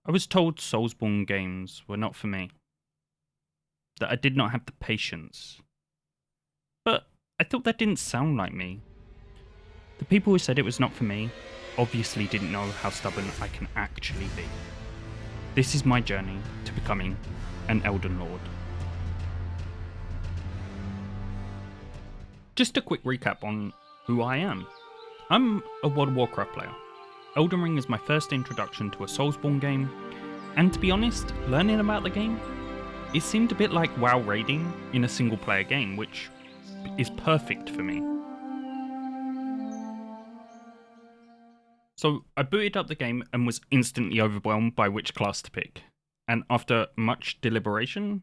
I was told Soulsborne games were not for me, that I did not have the patience. But I thought that didn't sound like me. The people who said it was not for me obviously didn't know how stubborn I can actually be. This is my journey to becoming an Elden Lord. Just a quick recap on who I am. I'm a World of Warcraft player. Elden Ring is my first introduction to a Soulsborne game, and to be honest, learning about the game, it seemed a bit like WoW raiding in a single player game, which is perfect for me. So I booted up the game and was instantly overwhelmed by which class to pick. And after much deliberation,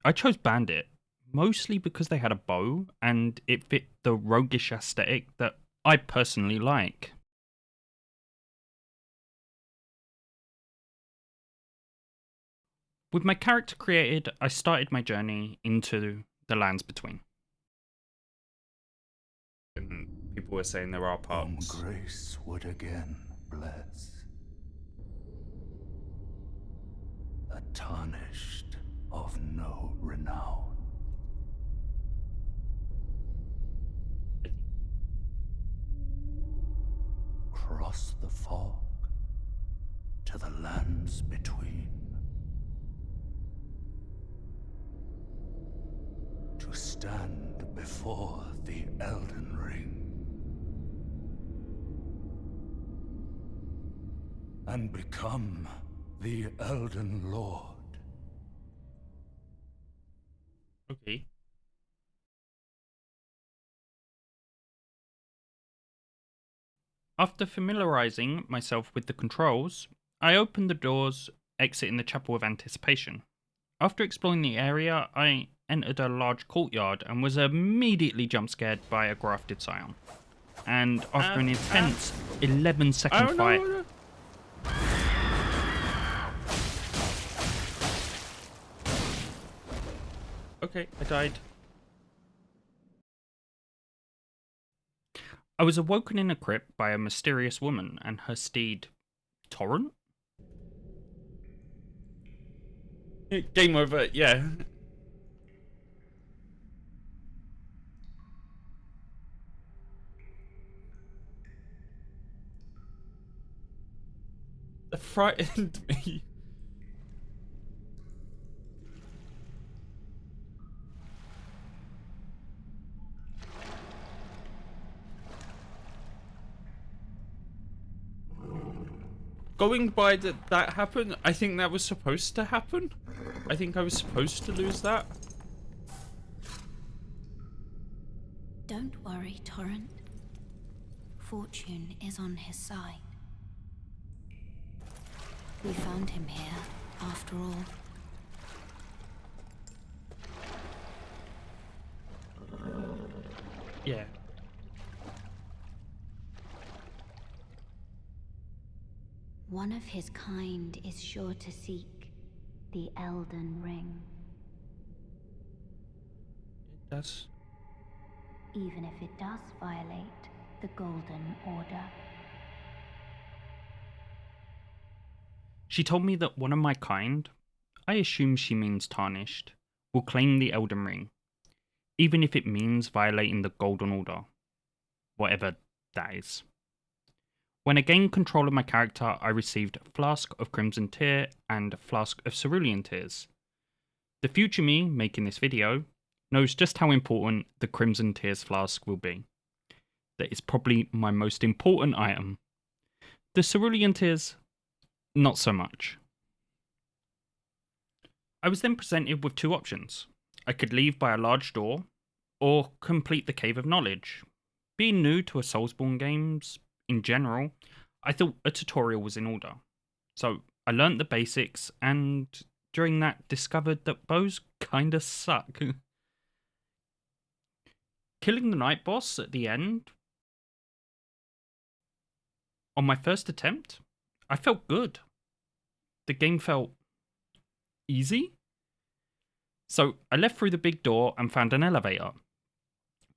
I chose Bandit, mostly because they had a bow and it fit the roguish aesthetic that I personally like. With my character created, I started my journey into the lands between. And people were saying there are parts. Grace would again bless a tarnished of no renown. Cross the fog to the lands between, to stand before the Elden Ring and become the Elden Lord. Okay. After familiarizing myself with the controls, I opened the doors, exiting the Chapel of Anticipation. After exploring the area, I entered a large courtyard and was immediately jump scared by a grafted scion. And after an intense 11-second fight... No. Okay, I died. I was awoken in a crypt by a mysterious woman and her steed, Torrent? Game over, yeah. That frightened me. Going by that happened, I think that was supposed to happen. I think I was supposed to lose that. Don't worry, Torrent. Fortune is on his side. We found him here, after all. Yeah. One of his kind is sure to seek the Elden Ring, That's... even if it does violate the Golden Order. She told me that one of my kind, I assume she means Tarnished, will claim the Elden Ring, even if it means violating the Golden Order. Whatever that is. When I gained control of my character, I received Flask of Crimson Tear and Flask of Cerulean Tears. The future me, making this video, knows just how important the Crimson Tears Flask will be. That is probably my most important item. The Cerulean Tears, not so much. I was then presented with two options. I could leave by a large door, or complete the Cave of Knowledge. Being new to a Soulsborne games in general, I thought a tutorial was in order. So I learnt the basics, and during that discovered that bows kinda suck. Killing the night boss at the end, on my first attempt, I felt good. The game felt easy. So I left through the big door and found an elevator.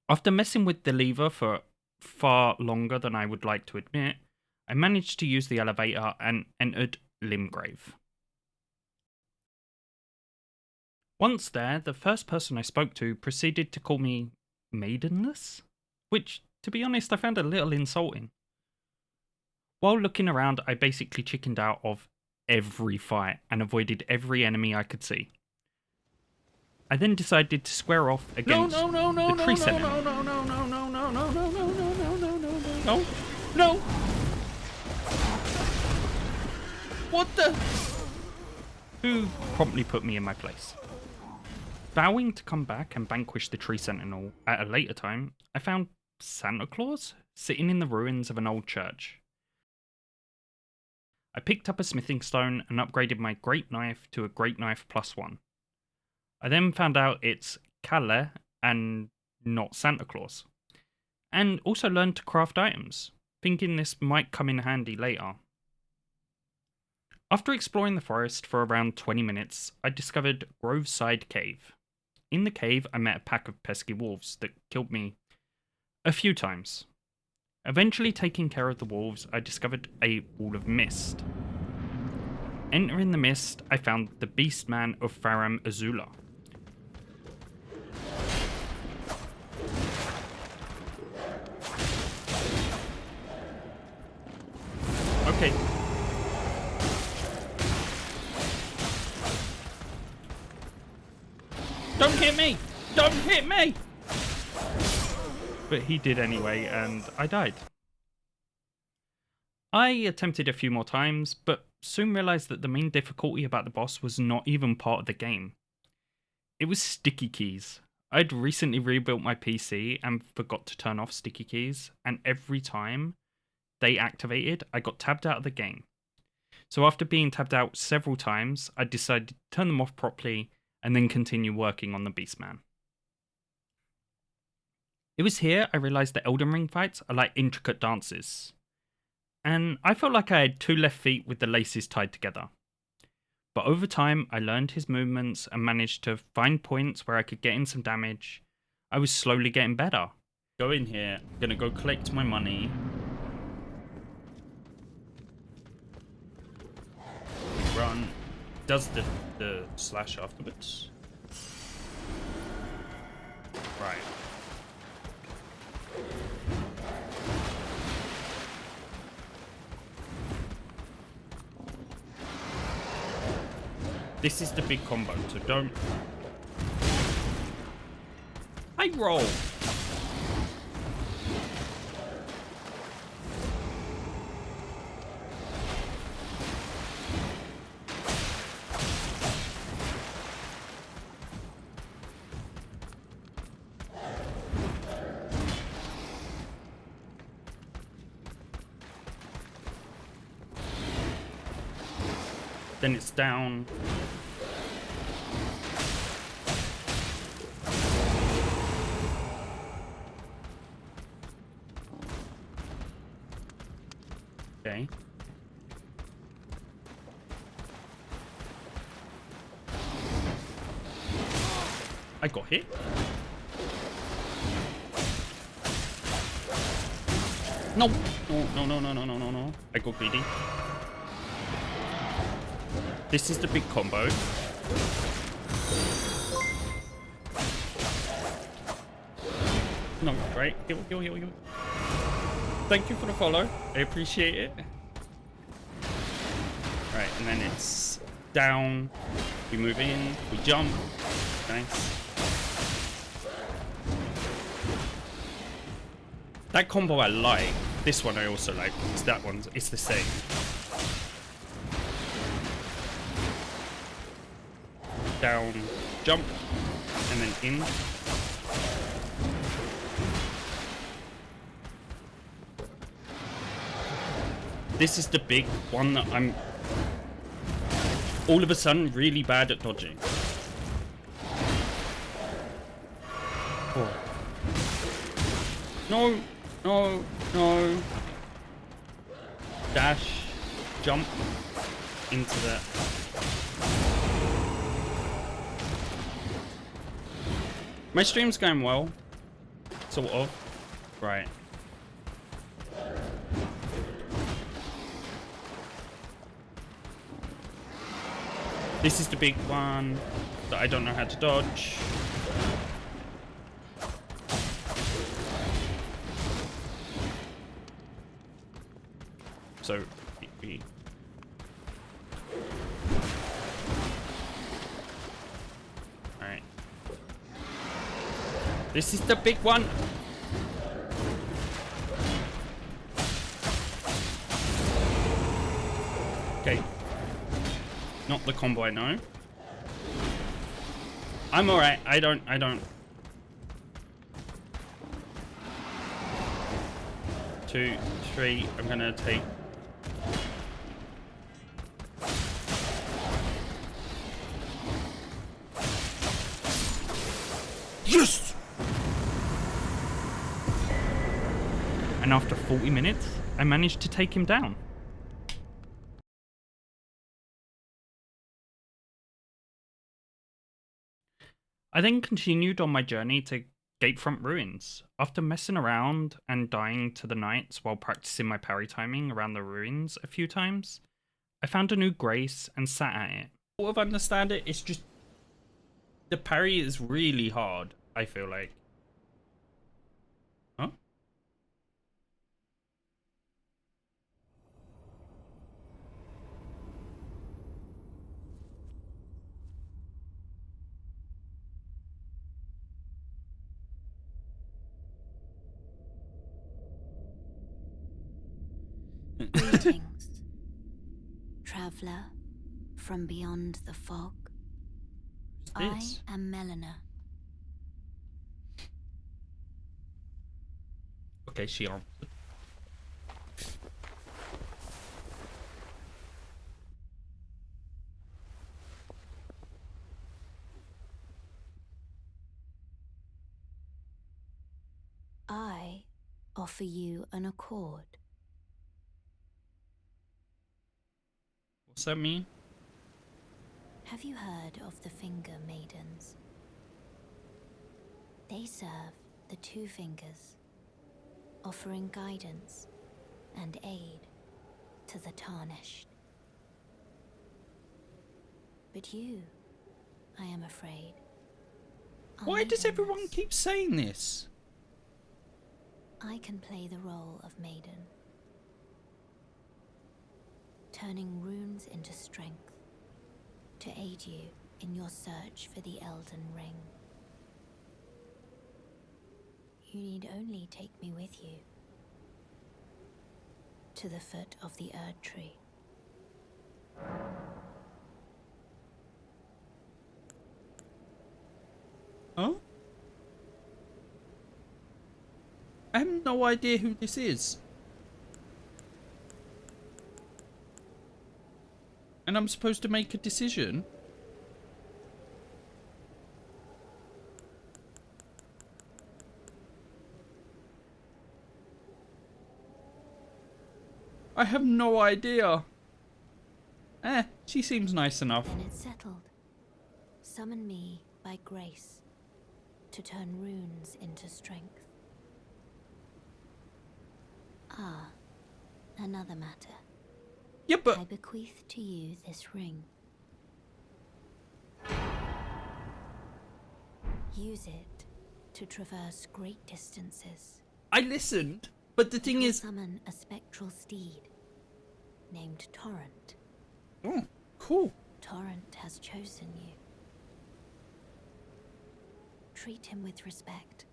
After messing with the lever for far longer than I would like to admit, I managed to use the elevator and entered Limgrave. Once there, the first person I spoke to proceeded to call me Maidenless, which, to be honest, I found a little insulting. While looking around, I basically chickened out of every fight and avoided every enemy I could see. I then decided to square off against the tree sentinel. No! What the? Who promptly put me in my place. Vowing to come back and vanquish the tree sentinel at a later time, I found Santa Claus sitting in the ruins of an old church. I picked up a smithing stone and upgraded my great knife to a great knife +1. I then found out it's Kalle and not Santa Claus, and also learned to craft items, thinking this might come in handy later. After exploring the forest for around 20 minutes, I discovered Groveside Cave. In the cave, I met a pack of pesky wolves that killed me a few times. Eventually taking care of the wolves, I discovered a wall of mist. Entering the mist, I found the Beastman of Faram Azula. Okay. Don't hit me! Don't hit me! But he did anyway, and I died. I attempted a few more times, but soon realised that the main difficulty about the boss was not even part of the game. It was sticky keys. I'd recently rebuilt my PC and forgot to turn off sticky keys, and every time they activated, I got tabbed out of the game. So after being tabbed out several times, I decided to turn them off properly and then continue working on the Beastman. It was here I realised that Elden Ring fights are like intricate dances, and I felt like I had two left feet with the laces tied together. But over time, I learned his movements and managed to find points where I could get in some damage. I was slowly getting better. Go in here, I'm gonna go collect my money. Run. Does the slash afterwards. Right. This is the big combo, so don't... I roll! Then it's down. Okay. I got hit. No! No. I got greedy. This is the big combo. No, right? Heal. Thank you for the follow. I appreciate it. Right, and then it's down. We move in. We jump. Nice. That combo I like. This one I also like. It's that one. It's the same. Down, jump, and then in. This is the big one that I'm all of a sudden really bad at dodging. Oh. No. Dash, jump into that. My stream's going well. Sort of. Right. This is the big one that I don't know how to dodge. So, alright. This is the big one. Okay. Not the combo I know. I'm alright. I don't. 2, 3. I'm gonna take. Yes! And after 40 minutes, I managed to take him down. I then continued on my journey to Gatefront Ruins. After messing around and dying to the knights while practicing my parry timing around the ruins a few times, I found a new grace and sat at it. Sort of understand it. It's just the parry is really hard, I feel like. Huh? Greetings, traveler from beyond the fog. I This? am Melina. Okay, she answered. I offer you an accord. What's that mean? Have you heard of the Finger Maidens? They serve the Two Fingers, offering guidance and aid to the Tarnished. But you, I am afraid, are Why does everyone maidenless. keep saying this? I can play the role of maiden, turning runes into strength to aid you in your search for the Elden Ring. You need only take me with you to the foot of the Erd Tree. Huh? I have no idea who this is. And I'm supposed to make a decision? I have no idea. She seems nice enough. Then it's settled. Summon me by grace to turn runes into strength. Ah, another matter. Yeah, but I bequeath to you this ring. Use it to traverse great distances. I listened. But the It thing will is... summon a spectral steed named Torrent. Oh, cool. Torrent has chosen you. Treat him with respect.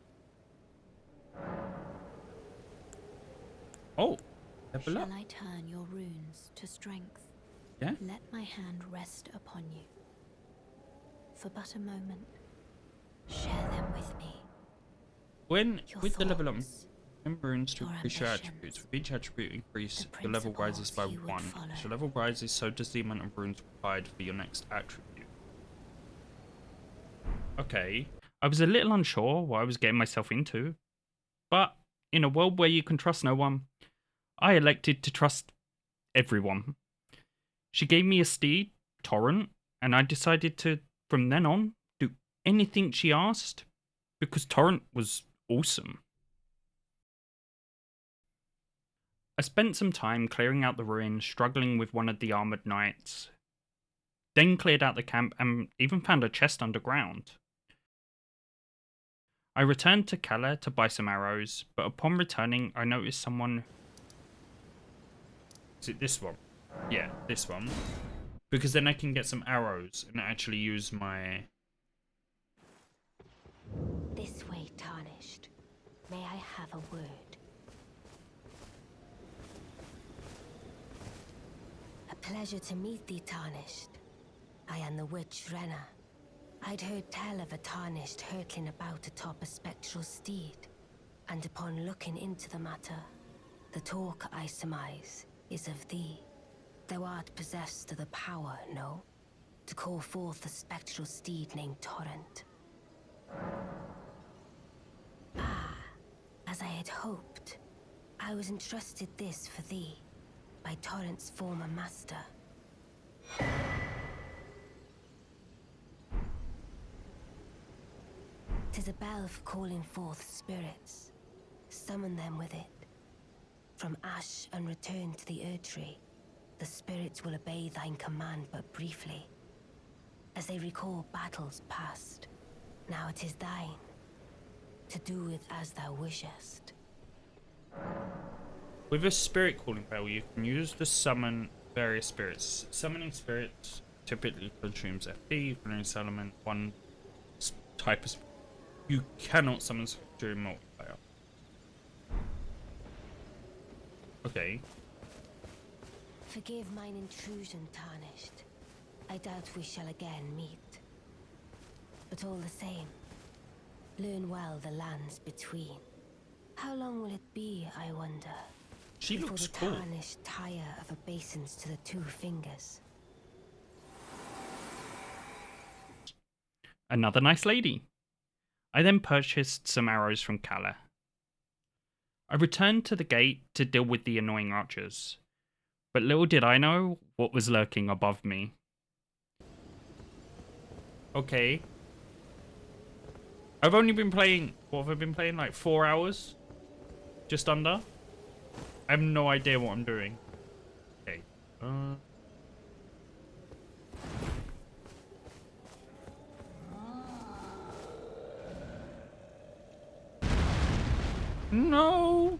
Oh, level Shall up. I turn your runes to strength? Yeah. Let my hand rest upon you. For but a moment, share them with me. When, Your with the level up, thoughts, runes to your increase your ambitions, attributes. With each attribute increase, the your level rises by principles you would 1. follow. As your level rises, so does the amount of runes required for your next attribute. Okay. I was a little unsure what I was getting myself into, but in a world where you can trust no one, I elected to trust everyone. She gave me a steed, Torrent, and I decided to, from then on, do anything she asked, because Torrent was awesome. I spent some time clearing out the ruins, struggling with one of the armoured knights. then cleared out the camp and even found a chest underground. I returned to Kala to buy some arrows, but upon returning I noticed someone... Is it this one? Yeah, this one. Because then I can get some arrows and actually use my... This way, Tarnished. May I have a word? A pleasure to meet thee, Tarnished. I am the witch Renna. I'd heard tell of a Tarnished hurtling about atop a spectral steed, and upon looking into the matter, the talk I surmise is of thee. Thou art possessed of the power, no? To call forth a spectral steed named Torrent. Ah, as I had hoped, I was entrusted this for thee by Torrent's former master. 'Tis a bell for calling forth spirits. Summon them with it. From ash and return to the Erdtree, the spirits will obey thine command but briefly, as they recall battles past. Now it is thine, to do with as thou wishest. With a spirit calling bell, you can use to summon various spirits. Summoning spirits typically consumes FP, for summon one type of spirit. You cannot summon during multiplayer. Okay. Forgive mine intrusion, Tarnished. I doubt we shall again meet. But all the same, learn well the lands between. How long will it be, I wonder? She before looks the cool. Tarnished tire of obeisance to the two fingers? Another nice lady. I then purchased some arrows from Kala. I returned to the gate to deal with the annoying archers, but little did I know what was lurking above me. Okay. I've only been playing... What have I been playing? Like 4 hours? Just under? I have no idea what I'm doing. Okay. No!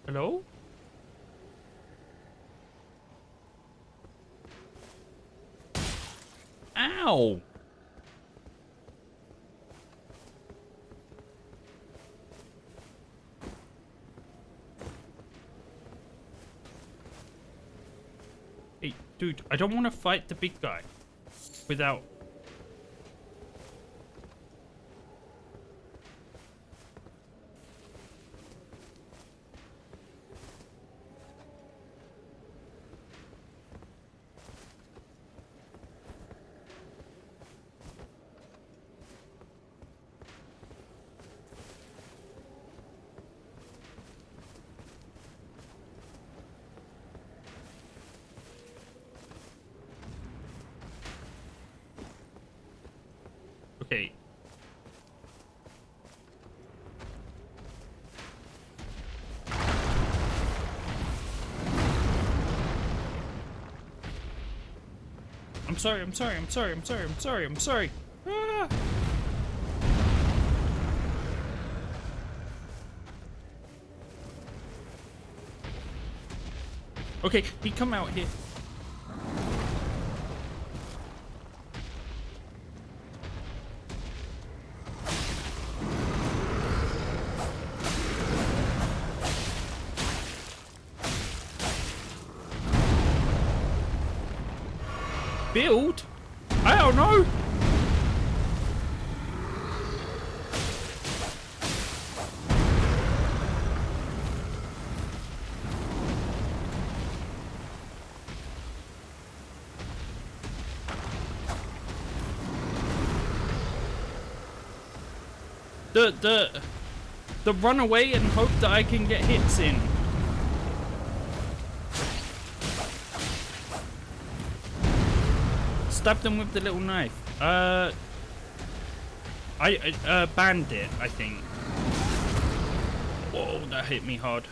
Hello? Ow! Hey, dude, I don't want to fight the big guy without... Okay. I'm sorry, I'm sorry, I'm sorry, I'm sorry, I'm sorry, I'm sorry. Ah! Okay, he come out here. Build? I don't know. The run away and hope that I can get hits in. It's stab them with the little knife. I banned it, I think. Whoa, that hit me hard.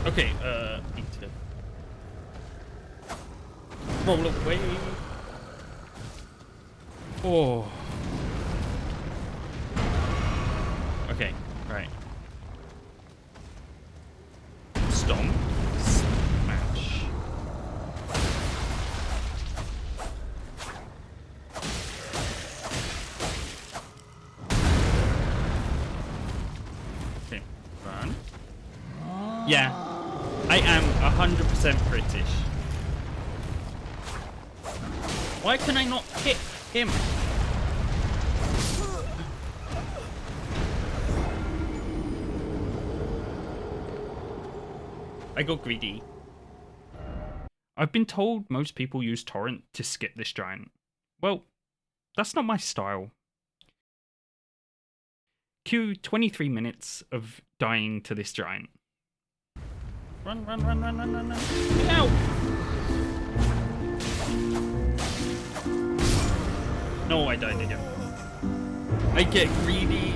Okay, need to roll away. Oh. Okay, right. Stomp. Smash. Okay, run. Yeah. I am 100% British. Why can I not hit him? I got greedy. I've been told most people use torrent to skip this giant. Well, that's not my style. Cue 23 minutes of dying to this giant. Run, run, run, run, run, run, run. Ow! No, I died again. I get greedy.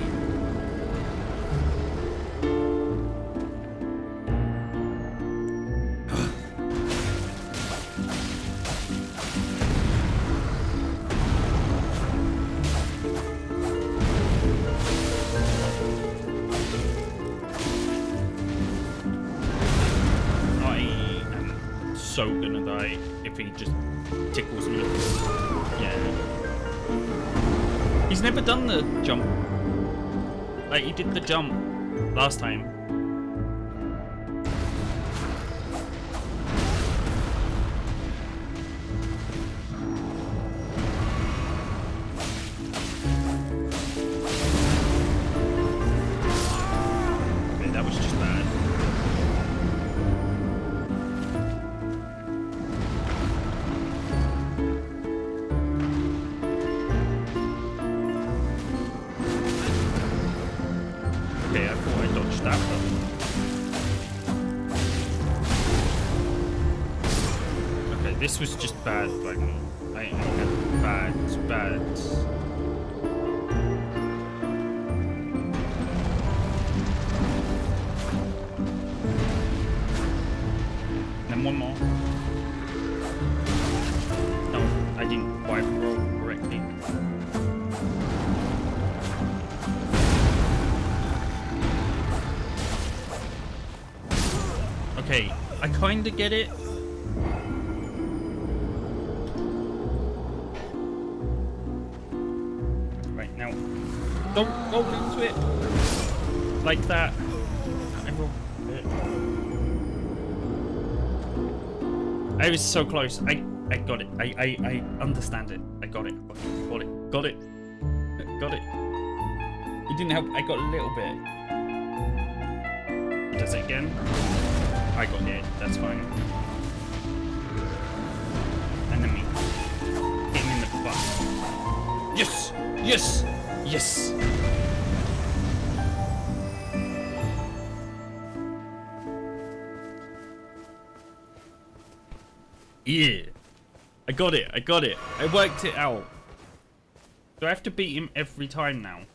So gonna die if he just tickles me. Yeah. He's never done the jump. Like, he did the jump last time. Okay, that was just bad. Okay, I thought I dodged that one. Okay, this was just bad by me. I had bad. Then one more. No, I didn't quite roll correctly. Okay, I kinda get it. Right, now, don't roll into it like that. I rolled it. I was so close. I got it. I understand it. I got it. Got it. It didn't help. I got a little bit. Does it again? I got hit, that's fine. And then me hit him in the butt. Yes! Yes! Yes! Yeah! I got it! I worked it out. Do I have to beat him every time now?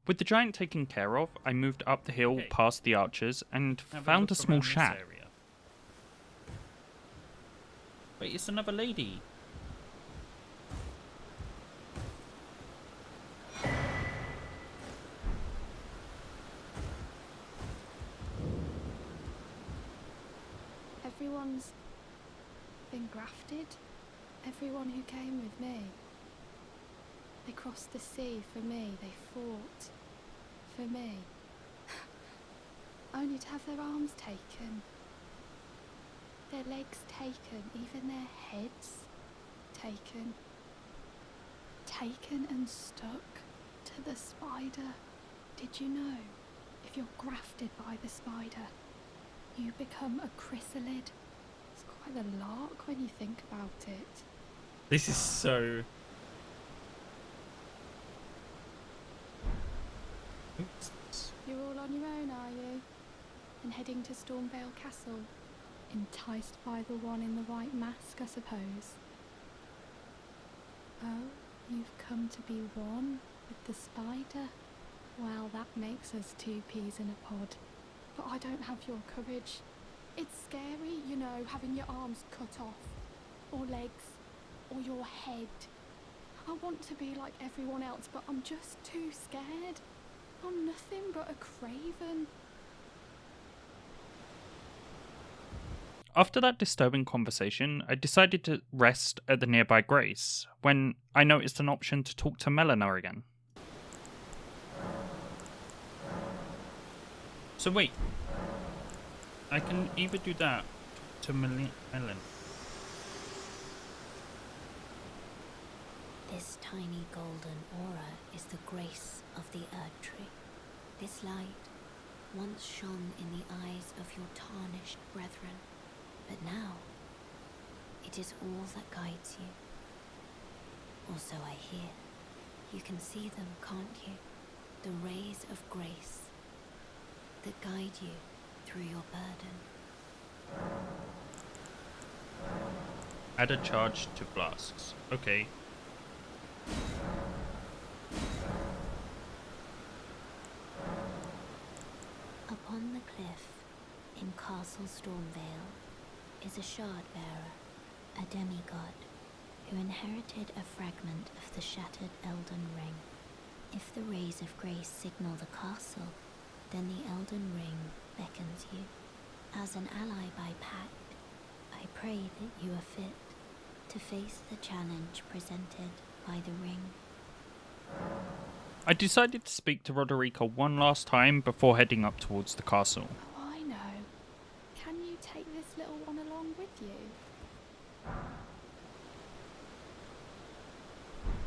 With the giant taken care of, I moved up the hill past the archers and found a small shack. Wait, it's another lady. Everyone's been grafted. Everyone who came with me. They crossed the sea for me. They fought for me. Only to have their arms taken. Their legs taken. Even their heads taken. Taken and stuck to the spider. Did you know? If you're grafted by the spider, you become a chrysalid. It's quite a lark when you think about it. This is so... Oops. You're all on your own, are you? And heading to Stormvale Castle? Enticed by the one in the white mask, I suppose. Oh, you've come to be one with the spider? Well, that makes us two peas in a pod. But I don't have your courage. It's scary, you know, having your arms cut off. Or legs. Or your head. I want to be like everyone else, but I'm just too scared. I'm nothing but a craven. After that disturbing conversation, I decided to rest at the nearby Grace, when I noticed an option to talk to Melina again. So wait, I can either do that to Melin. This tiny golden aura is the grace of the Earth Tree. This light once shone in the eyes of your tarnished brethren, but now it is all that guides you. Or so I hear. You can see them, can't you? The rays of grace that guide you through your burden. Add a charge to flasks. Okay. Upon the cliff in Castle Stormvale is a shard bearer, a demigod, who inherited a fragment of the shattered Elden Ring. If the rays of grace signal the castle, then the Elden Ring beckons you. As an ally by pact, I pray that you are fit to face the challenge presented by the ring. I decided to speak to Roderica one last time before heading up towards the castle. Oh, I know. Can you take this little one along with you?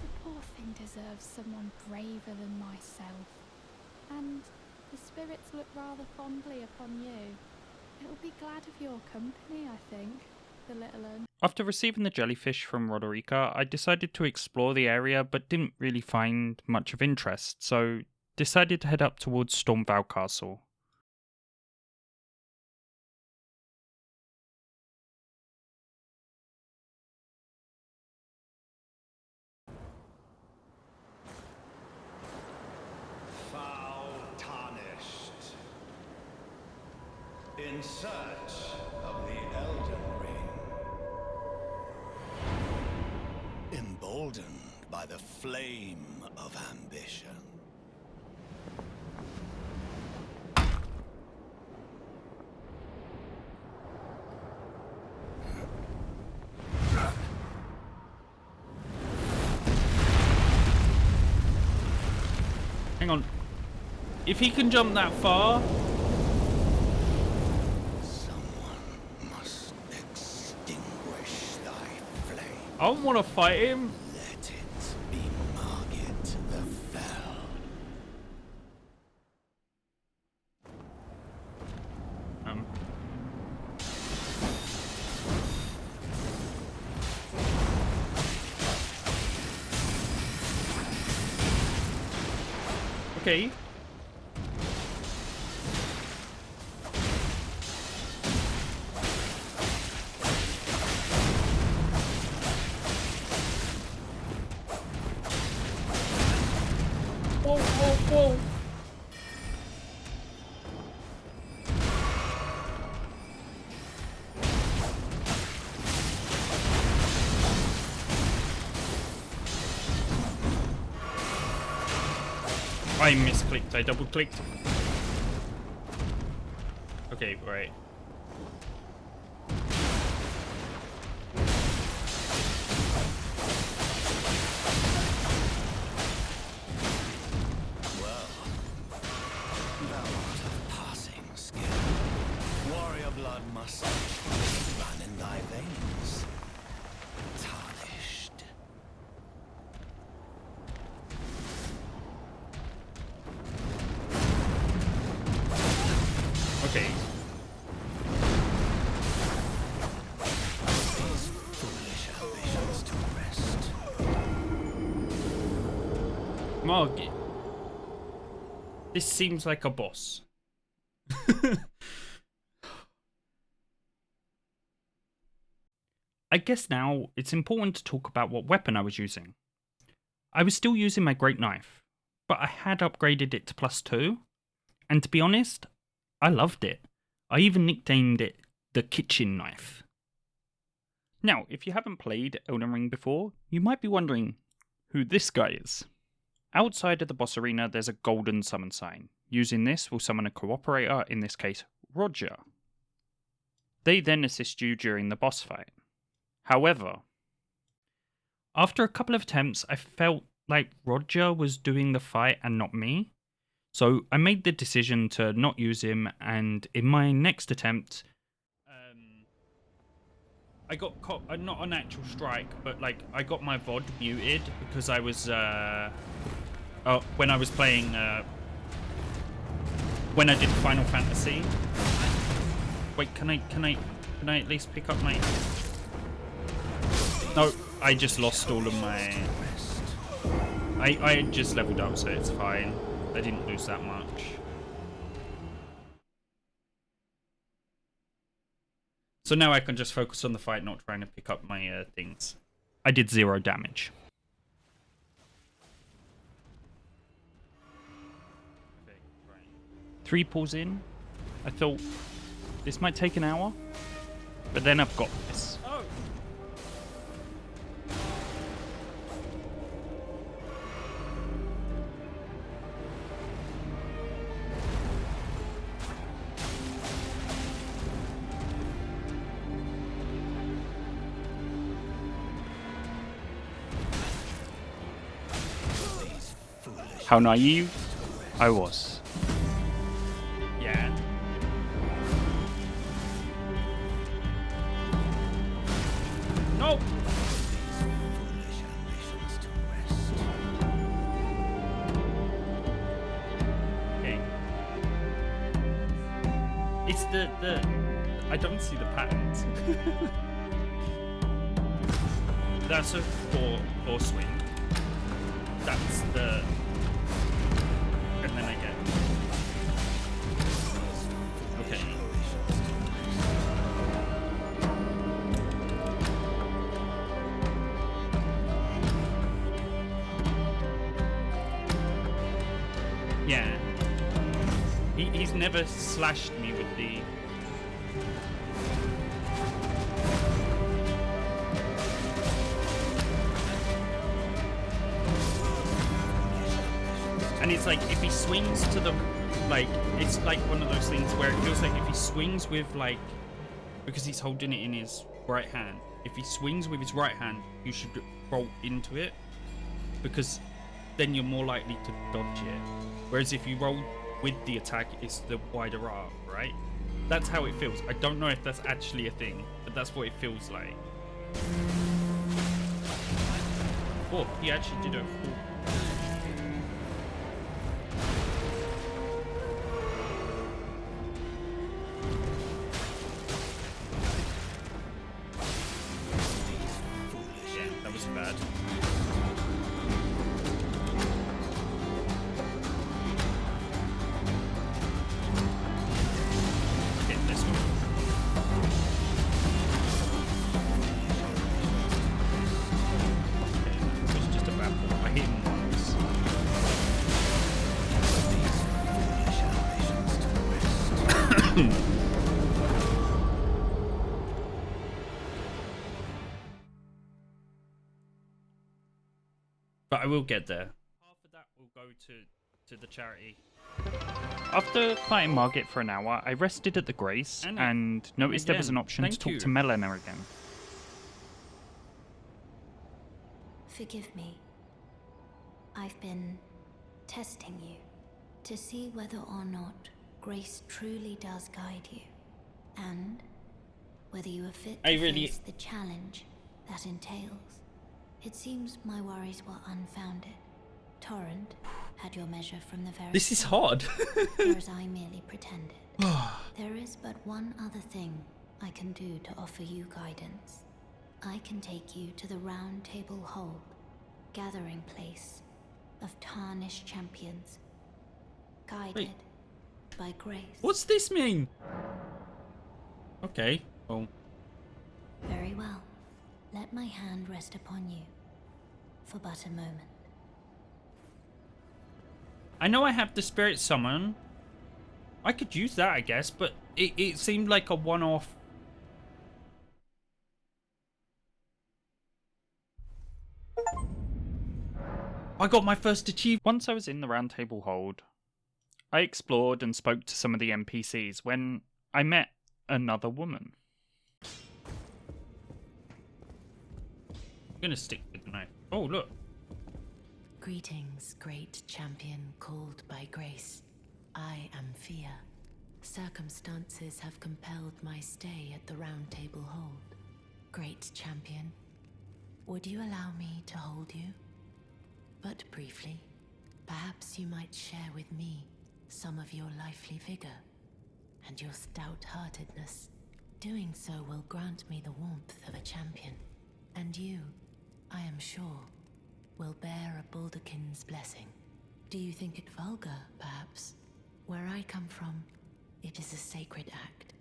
The poor thing deserves someone braver than myself. And the spirits look rather fondly upon you. It'll be glad of your company, I think, the little un. After receiving the jellyfish from Roderica, I decided to explore the area but didn't really find much of interest, so decided to head up towards Stormvale Castle. Foul Tarnished. In search of the Elden Ring. Emboldened by the flame of ambition. Hang on. If he can jump that far... Someone must extinguish thy flame. I don't want to fight him. Let it be Margit the Fell. Okay. Whoa, whoa, whoa. I misclicked, I double clicked. Okay, right. must run in thy veins. Tarnished. Okay. These foolish ambitions to rest. Margit. This seems like a boss. I guess now it's important to talk about what weapon I was using. I was still using my great knife, but I had upgraded it to +2, and to be honest, I loved it. I even nicknamed it the kitchen knife. Now, if you haven't played Elden Ring before, you might be wondering who this guy is. Outside of the boss arena, there's a golden summon sign. Using this will summon a cooperator, in this case, Roger. They then assist you during the boss fight. However, after a couple of attempts, I felt like Roger was doing the fight and not me. So I made the decision to not use him, and in my next attempt, I got caught, not an actual strike, but like I got my VOD muted because I was when I was playing when I did Final Fantasy. Wait, can I at least pick up my? No, I just lost all of my. I just leveled up, so it's fine. I didn't lose that much. So now I can just focus on the fight, not trying to pick up my things. I did 0 damage. Okay, right. 3 pulls in, I thought this might take an hour, but then I've got this. Oh. How naive I was. Yeah. No. Foolish ambitions to rest. Okay. It's the I don't see the patterns. That's a four swing. That's the and then I get okay. Yeah. He's never slashed me with the and it's like if he swings to the like it's like one of those things where it feels like if he swings with like because he's holding it in his right hand, if he swings with his right hand you should roll into it because then you're more likely to dodge it, whereas if you roll with the attack it's the wider arm, right? That's how it feels. I don't know if that's actually a thing, but that's what it feels like. Oh, he actually did a full bad. Hit this one. Okay, it was just a bad ball. I hit him once. But I will get there. Half of that will go to the charity. After fighting Margit for an hour, I rested at the Grace and noticed there was an option to talk to Melina again. Forgive me. I've been testing you to see whether or not grace truly does guide you. And whether you are fit I to really- face the challenge that entails. It seems my worries were unfounded. Torrent had your measure from the very This is start, hard. whereas I merely pretended. There is but one other thing I can do to offer you guidance. I can take you to the Round Table Hold, gathering place of tarnished champions, guided by grace. What's this mean? Okay. Well, Very well. Let my hand rest upon you for but a moment. I know I have the spirit summon. I could use that, I guess, but it seemed like a one-off. I got my first achievement. Once I was in the Round Table Hold, I explored and spoke to some of the NPCs when I met another woman. I'm gonna stick with the knife. Oh, look. Greetings, great champion called by grace. I am Fia. Circumstances have compelled my stay at the Round Table Hold. Great champion, would you allow me to hold you? But briefly, perhaps you might share with me some of your lively vigor and your stout-heartedness. Doing so will grant me the warmth of a champion, and you, I am sure, will bear a Baldakin's blessing. Do you think it vulgar, perhaps? Where I come from, it is a sacred act.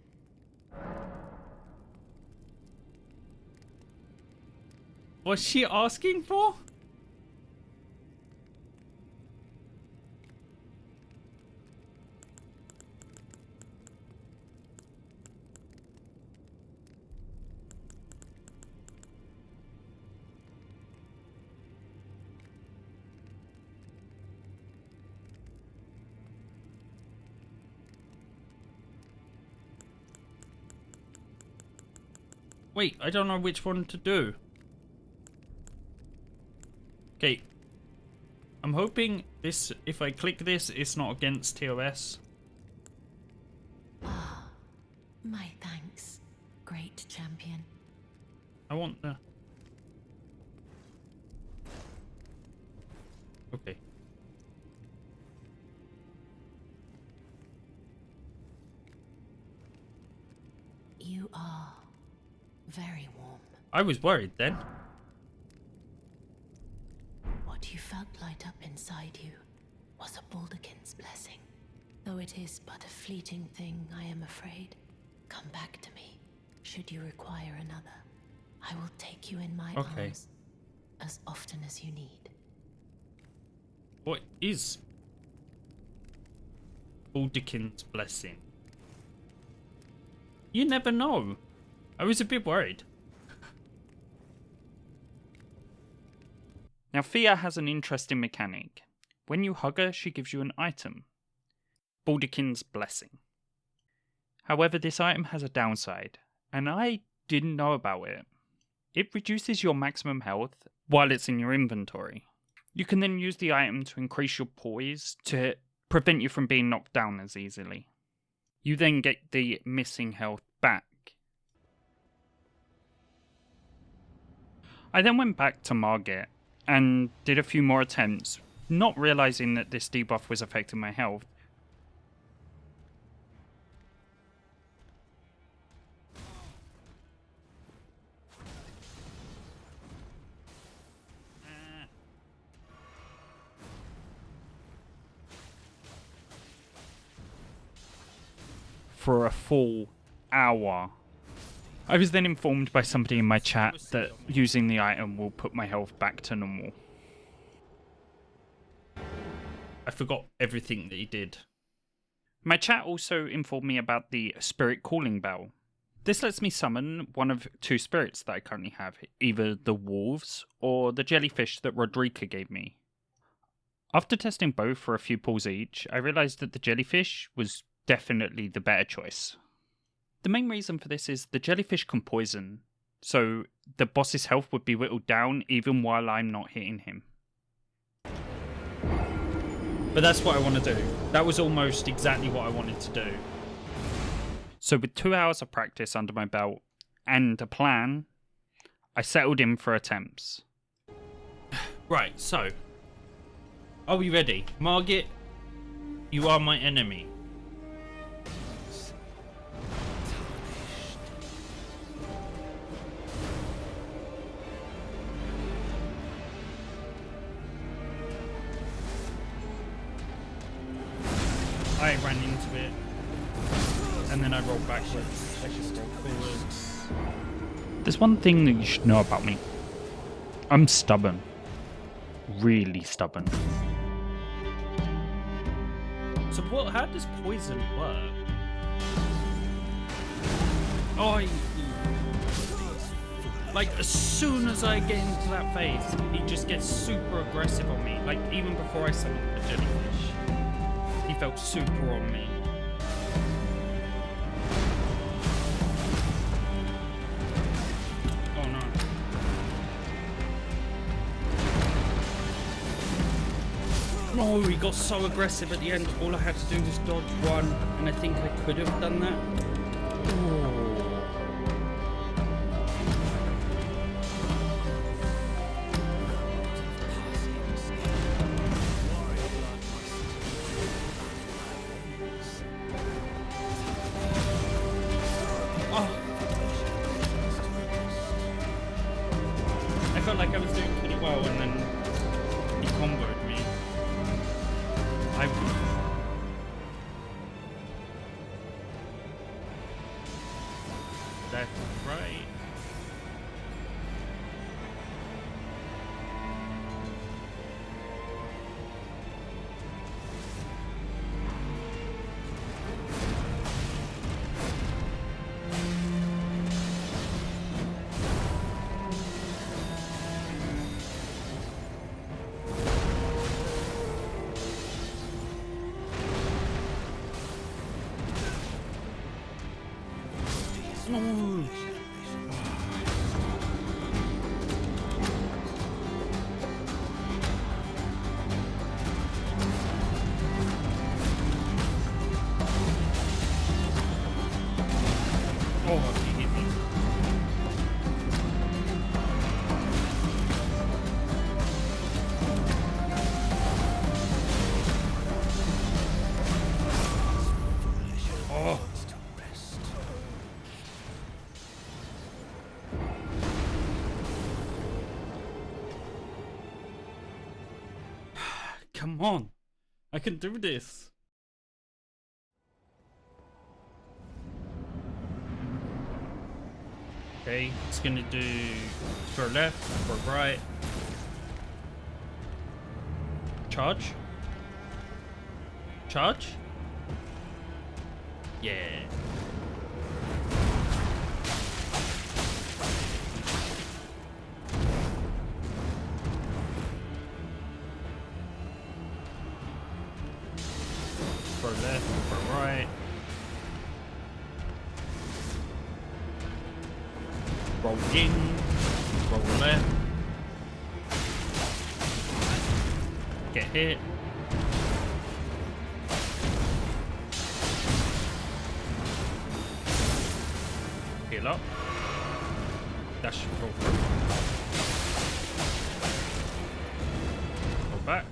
What's she asking for? Wait, I don't know which one to do. Okay. I'm hoping this, if I click this, it's not against TOS. Ah, my thanks, great champion. I want the... Okay. You are very warm. I was worried then. What you felt light up inside you was a Baldakin's blessing. Though it is but a fleeting thing, I am afraid. Come back to me, should you require another. I will take you in my arms as often as you need. What is Baldakin's blessing? You never know. I was a bit worried. Now, Fia has an interesting mechanic. When you hug her, she gives you an item. Baldakin's Blessing. However, this item has a downside, and I didn't know about it. It reduces your maximum health while it's in your inventory. You can then use the item to increase your poise to prevent you from being knocked down as easily. You then get the missing health back. I then went back to Margit and did a few more attempts, not realizing that this debuff was affecting my health. For a full hour. I was then informed by somebody in my chat that using the item will put my health back to normal. I forgot everything that he did. My chat also informed me about the Spirit Calling Bell. This lets me summon one of two spirits that I currently have, either the wolves or the jellyfish that Rodrika gave me. After testing both for a few pulls each, I realised that the jellyfish was definitely the better choice. The main reason for this is the jellyfish can poison, so the boss's health would be whittled down even while I'm not hitting him. But that's what I want to do. That was almost exactly what I wanted to do. So with 2 hours of practice under my belt, and a plan, I settled in for attempts. Right, so. Are we ready? Margit, you are my enemy. I ran into it, and then I rolled backwards. I should roll forwards. There's one thing that you should know about me. I'm stubborn. Really stubborn. So how does poison work? Like, as soon as I get into that phase, he just gets super aggressive on me. Like, even before I summoned the jellyfish, he felt super on me. Oh no. No, he got so aggressive at the end. All I had to do was dodge one, and I think I could have done that. Oh. I felt like I was doing pretty well, and then he comboed me. That's right. No. Oh, he hit me. Oh. Come on. I can do this. Okay, it's gonna do for left, for right. Charge? Charge? Yeah. For left, for right. Roll in, roll left. Get hit. Heal up. Dash, roll through. Roll back.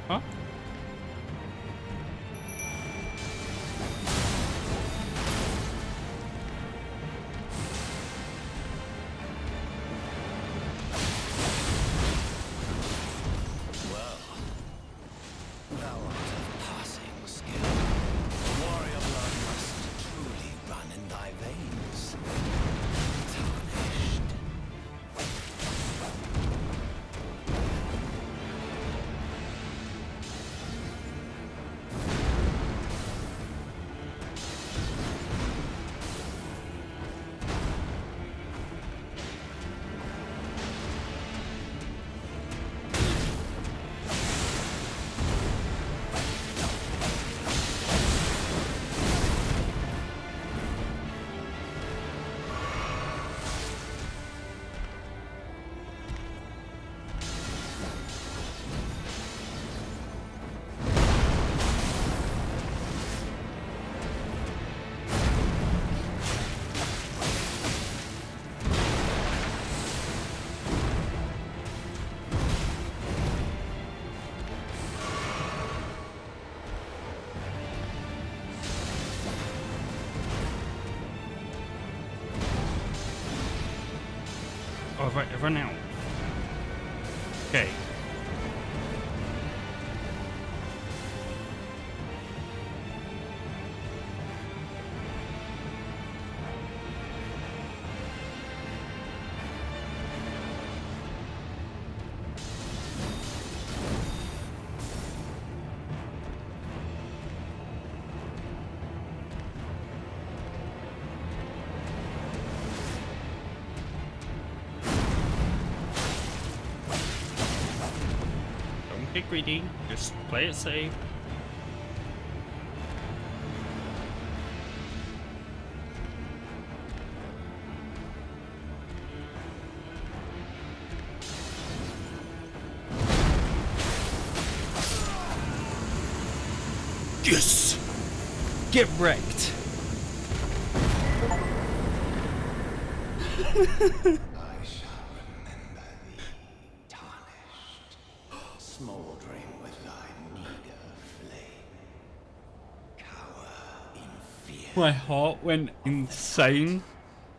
Huh? Well, thou art of passing skill. Warrior blood must truly run in thy veins. Tarnished. I've run out. Okay. Get greedy, just play it safe. Yes! Get wrecked! I shall remember thee, tarnished, smouldering with thy meager flame. Cower in fear. My heart went insane.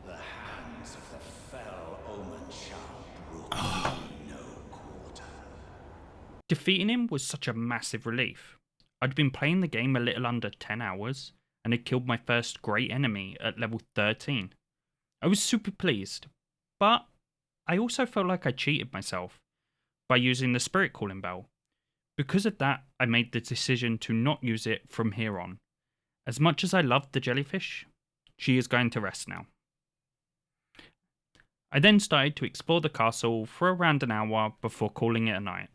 The hands of the fell Omen shall brook thee no quarter. Defeating him was such a massive relief. I'd been playing the game a little under 10 hours and had killed my first great enemy at level 13. I was super pleased, but I also felt like I cheated myself by using the spirit calling bell. Because of that, I made the decision to not use it from here on. As much as I loved the jellyfish, she is going to rest now. I then started to explore the castle for around an hour before calling it a night.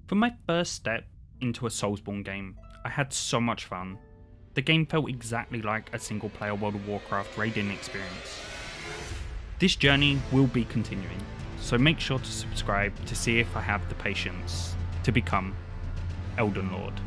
For my first step into a Soulsborne game, I had so much fun. The game felt exactly like a single player World of Warcraft raiding experience. This journey will be continuing, so make sure to subscribe to see if I have the patience to become Elden Lord.